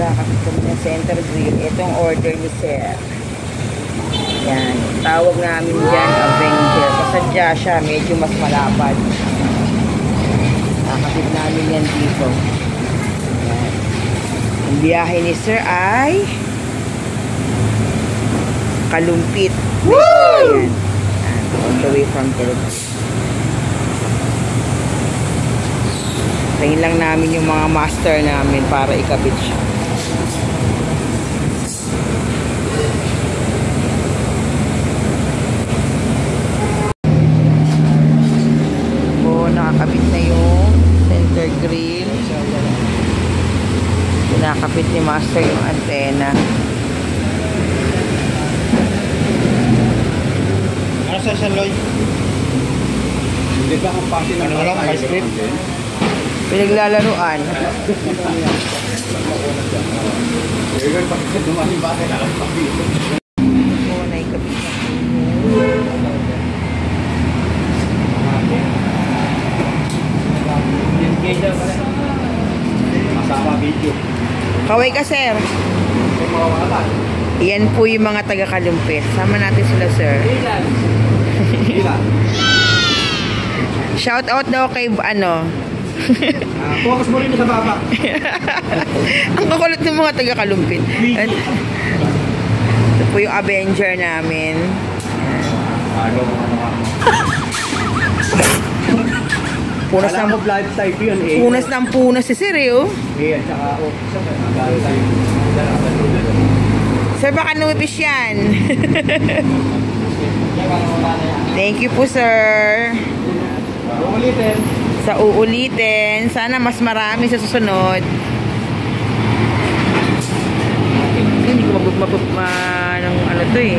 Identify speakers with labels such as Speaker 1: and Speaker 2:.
Speaker 1: Kakapit kami ng center grill. Itong order ni Sir. Yan. Tawag namin dyan, Avenger. Pasadya siya, medyo mas malapad. Kakapit namin yan dito. Yan. Ang biyahe ni Sir ay Kalumpit. Woo! Ayan. All the way from Philippines. Tingin lang namin yung mga master namin para ikabit siya. O, nakakabit na yung center grill. Kinakabit ni master yung antena.
Speaker 2: Ano sa Lloyd? Hindi ba ang pati ng ice cream?
Speaker 1: Pinaglalaruan.
Speaker 2: Masama video.
Speaker 1: Kaway ka, sir. Yan po yung mga taga-Kalumpit. Sama natin sila, sir. Shout out daw kay ano.
Speaker 2: Focus mo rin sa baba.
Speaker 1: Ang kakulit ng mga taga-Kalumpit. Ito po yung Avenger namin. Punas ng
Speaker 2: live type yun eh.
Speaker 1: Punas ng punas si Sir eh, oh.
Speaker 2: Eh, at saka
Speaker 1: Sir, baka numipis yan. Thank you po, sir.
Speaker 2: uulitin.
Speaker 1: Sa uulitin. Sana mas marami sa susunod. Hindi ko ng ano to eh.